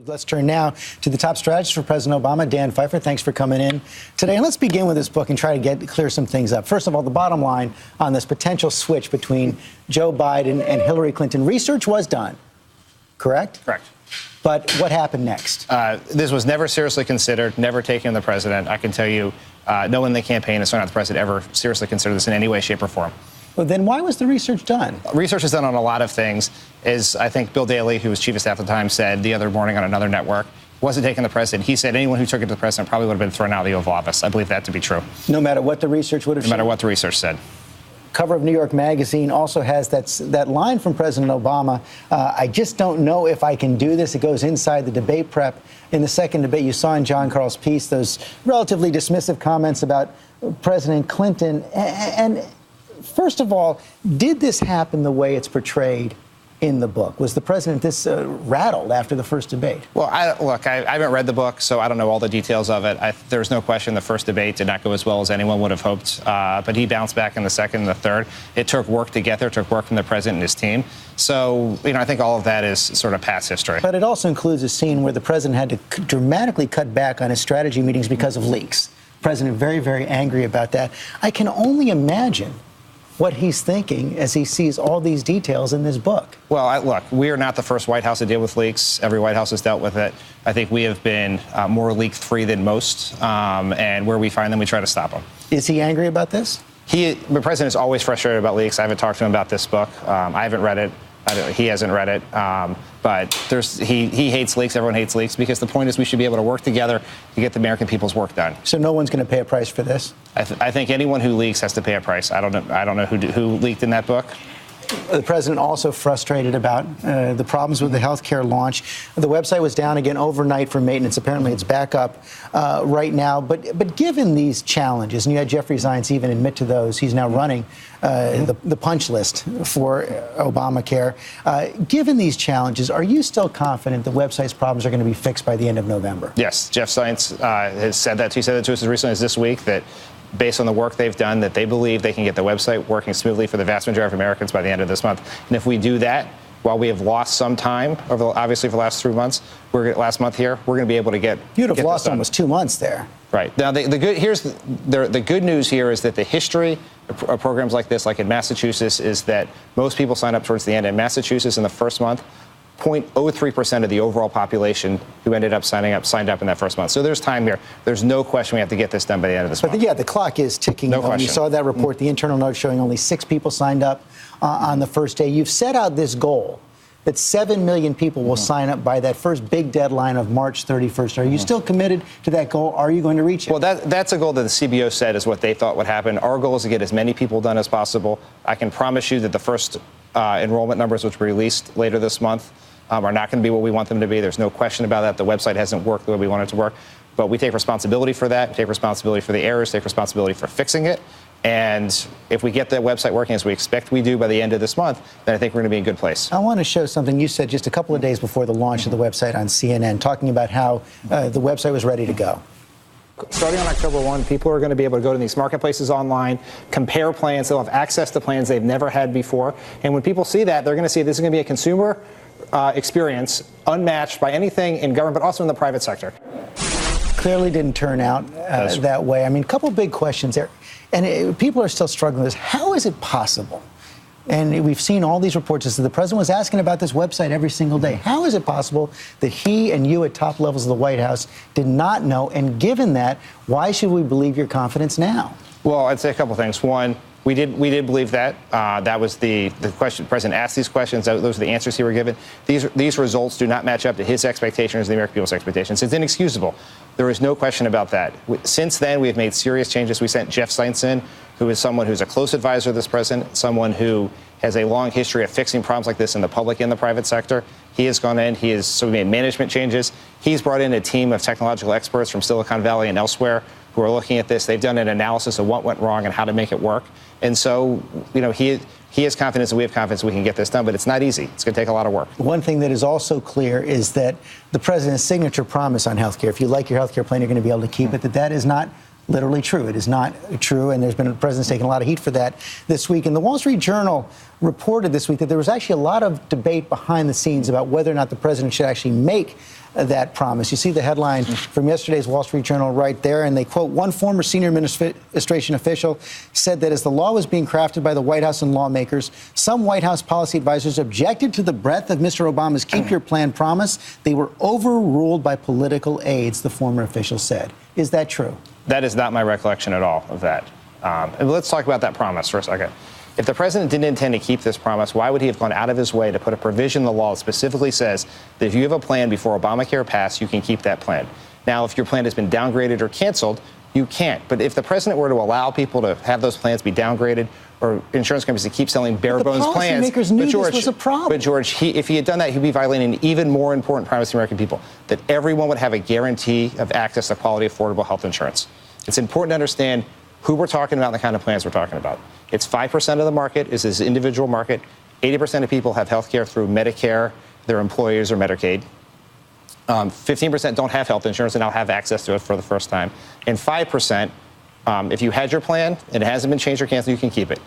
Let's turn now to the top strategist for President Obama, Dan Pfeiffer. Thanks for coming in today. And let's begin with this book and try to clear some things up. First of all, the bottom line on this potential switch between Joe Biden and Hillary Clinton. Research was done, correct? Correct. But what happened next? This was never seriously considered, never taken the president. I can tell you, no one in the campaign, and certainly not the president, ever seriously considered this in any way, shape, or form. Well, then why was the research done? Research is done on a lot of things. As I think Bill Daley, who was chief of staff at the time, said the other morning on another network, wasn't taking the president. He said anyone who took it to the president probably would have been thrown out of the Oval Office. I believe that to be true. No matter what the research would have No matter what the research said. Cover of New York Magazine also has that line from President Obama, I just don't know if I can do this. It goes inside the debate prep. In the second debate, you saw in John Carl's piece those relatively dismissive comments about President Clinton. And first of all, did this happen the way it's portrayed in the book? Was the president this rattled after the first debate? Well, I haven't read the book, so I don't know all the details of it. There's no question the first debate did not go as well as anyone would have hoped, but he bounced back in the second and the third. It took work to get there. It took work from the president and his team. So, I think all of that is sort of past history. But it also includes a scene where the president had to dramatically cut back on his strategy meetings because of leaks. The president very, very angry about that. I can only imagine what he's thinking as he sees all these details in this book. Well, look, we are not the first White House to deal with leaks. Every White House has dealt with it. I think we have been more leak-free than most, and where we find them, we try to stop them. Is he angry about this? The president is always frustrated about leaks. I haven't talked to him about this book. I haven't read it. He hasn't read it. But he hates leaks. Everyone hates leaks because the point is we should be able to work together to get the American people's work done. So no one's going to pay a price for this? I think anyone who leaks has to pay a price. I don't know who leaked in that book. The president also frustrated about the problems with the health care launch. The website was down again overnight for maintenance. Apparently it's back up right now. But given these challenges, and you had Jeffrey Zients even admit to those, he's now running the punch list for Obamacare. Given these challenges, are you still confident the website's problems are going to be fixed by the end of November? Yes. Jeff Zients has said that. He said that to us as recently as this week, that based on the work they've done, that they believe they can get the website working smoothly for the vast majority of Americans by the end of this month. And if we do that, while we have lost some time, obviously for the last 3 months, last month here, we're going to be able to get. You'd have lost almost 2 months there. Right. Now, the good news here is that the history of programs like this, like in Massachusetts, is that most people sign up towards the end. In Massachusetts, in the first month, 0.03% of the overall population who ended up signed up in that first month. So there's time here. There's no question we have to get this done by the end of this month. But yeah, the clock is ticking. No question. You saw that report, the internal note showing only 6 people signed up on the first day. You've set out this goal that 7 million people will sign up by that first big deadline of March 31st. Are you still committed to that goal? Are you going to reach it? Well, that's a goal that the CBO said is what they thought would happen. Our goal is to get as many people done as possible. I can promise you that the first enrollment numbers, which will be released later this month, are not going to be what we want them to be. There's no question about that. The website hasn't worked the way we want it to work. But we take responsibility for that. We take responsibility for the errors, take responsibility for fixing it. And if we get the website working as we expect we do by the end of this month, then I think we're going to be in a good place. I want to show something you said just a couple of days before the launch of the website on CNN, talking about how the website was ready to go. Starting on October 1, people are going to be able to go to these marketplaces online, compare plans. They'll have access to plans they've never had before. And when people see that, they're going to see this is going to be a consumer experience unmatched by anything in government, but also in the private sector. Clearly didn't turn out that way. I mean, a couple big questions there. And people are still struggling with this. How is it possible? And we've seen all these reports that the president was asking about this website every single day. How is it possible that he and you at top levels of the White House did not know? And given that, why should we believe your confidence now? Well, I'd say a couple things. One, we did believe that. That was the question. The president asked these questions. Those are the answers he were given. These results do not match up to his expectations, the American people's expectations. It's inexcusable. There is no question about that. Since then, we have made serious changes. We sent Jeff Zients in, who is someone who's a close advisor to this president, someone who has a long history of fixing problems like this in the public and the private sector. He has gone in. So we made management changes. He's brought in a team of technological experts from Silicon Valley and elsewhere who are looking at this. They've done an analysis of what went wrong and how to make it work. And so, he has confidence and we have confidence we can get this done, but it's not easy. It's going to take a lot of work. One thing that is also clear is that the president's signature promise on health care, if you like your health care plan, you're going to be able to keep it, that is not literally true. It is not true, and the president's taken a lot of heat for that this week. And the Wall Street Journal reported this week that there was actually a lot of debate behind the scenes about whether or not the president should actually make that promise. You see the headline from yesterday's Wall Street Journal right there, and they quote, one former senior administration official said that as the law was being crafted by the White House and lawmakers, some White House policy advisors objected to the breadth of Mr. Obama's Keep Your Plan promise. They were overruled by political aides, the former official said. Is that true? That is not my recollection at all of that. And let's talk about that promise for a second. If the president didn't intend to keep this promise, why would he have gone out of his way to put a provision in the law that specifically says that if you have a plan before Obamacare passed, you can keep that plan? Now, if your plan has been downgraded or canceled, you can't. But if the president were to allow people to have those plans be downgraded or insurance companies to keep selling bare bones plans, policymakers knew this was a problem. But George, if he had done that, he'd be violating an even more important promise to the American people, that everyone would have a guarantee of access to quality, affordable health insurance. It's important to understand who we're talking about and the kind of plans we're talking about. It's 5% of the market is this individual market. 80% of people have health care through Medicare, their employers, or Medicaid. 15% don't have health insurance and now have access to it for the first time. And 5%, if you had your plan and it hasn't been changed or canceled, you can keep it.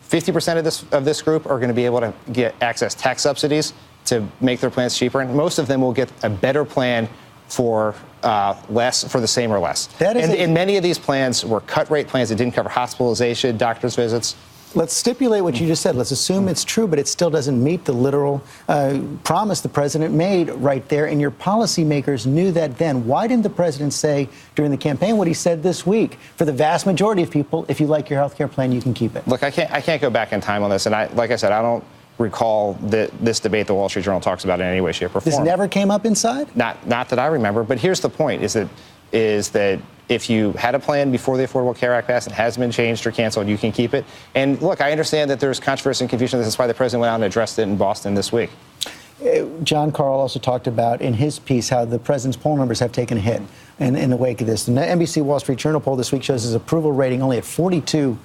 50% of this group are going to be able to get access tax subsidies to make their plans cheaper, and most of them will get a better plan for less, for the same or less. And many of these plans were cut rate plans that didn't cover hospitalization, doctor's visits. Let's stipulate what you just said. Let's assume it's true, but it still doesn't meet the literal promise the president made right there. And your policymakers knew that then. Why didn't the president say during the campaign what he said this week? For the vast majority of people, if you like your health care plan, you can keep it. Look, I can't go back in time on this. And like I said, I don't recall this debate the Wall Street Journal talks about in any way, shape, or form. This never came up inside? Not that I remember. But here's the point: is that if you had a plan before the Affordable Care Act passed and hasn't been changed or canceled, you can keep it. And look, I understand that there's controversy and confusion. This is why the president went out and addressed it in Boston this week. John Carl also talked about in his piece how the president's poll numbers have taken a hit in the wake of this. The NBC Wall Street Journal poll this week shows his approval rating only at 42%,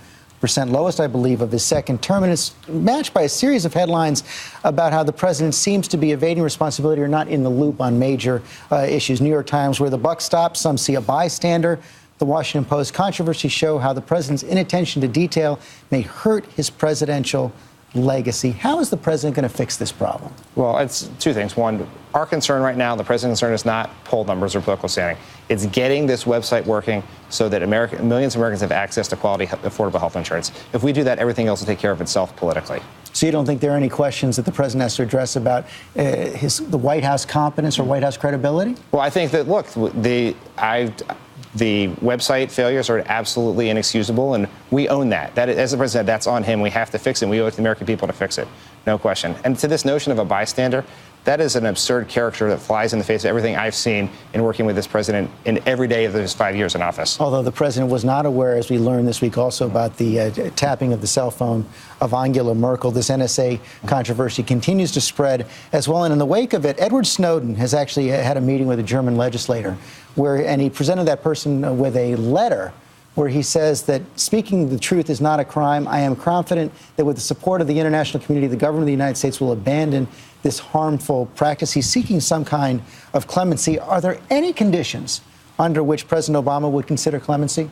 lowest, I believe, of his second term. And it's matched by a series of headlines about how the president seems to be evading responsibility or not in the loop on major issues. New York Times, where the buck stops, some see a bystander. The Washington Post, controversies show how the president's inattention to detail may hurt his presidential legacy. How is the president going to fix this problem? Well, it's two things. One, our concern right now, the president's concern is not poll numbers or political standing. It's getting this website working so that millions of Americans have access to quality, affordable health insurance. If we do that, everything else will take care of itself politically. So you don't think there are any questions that the president has to address about the White House competence or White House credibility? Well, I think that, look, the website failures are absolutely inexcusable, and we own that. As the president, that's on him. We have to fix it. We owe it to the American people to fix it. No question. And to this notion of a bystander, that is an absurd caricature that flies in the face of everything I've seen in working with this president in every day of his 5 years in office. Although the president was not aware, as we learned this week also, about the tapping of the cell phone of Angela Merkel. This NSA controversy continues to spread as well. And in the wake of it, Edward Snowden has actually had a meeting with a German legislator and he presented that person with a letter where he says that speaking the truth is not a crime. I am confident that with the support of the international community, the government of the United States will abandon this harmful practice. He's seeking some kind of clemency. Are there any conditions under which President Obama would consider clemency?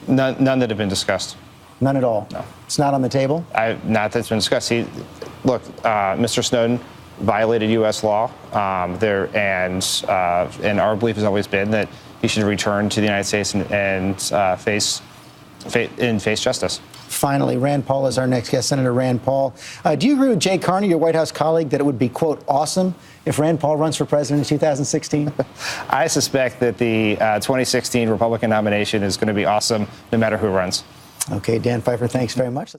None that have been discussed. None at all? No. It's not on the table? Not that's been discussed. Look, Mr. Snowden violated U.S. law, and our belief has always been that he should return to the United States and face justice. Finally, Rand Paul is our next guest, Senator Rand Paul. Do you agree with Jay Carney, your White House colleague, that it would be, quote, awesome if Rand Paul runs for president in 2016? I suspect that the 2016 Republican nomination is going to be awesome no matter who runs. Okay, Dan Pfeiffer, thanks very much.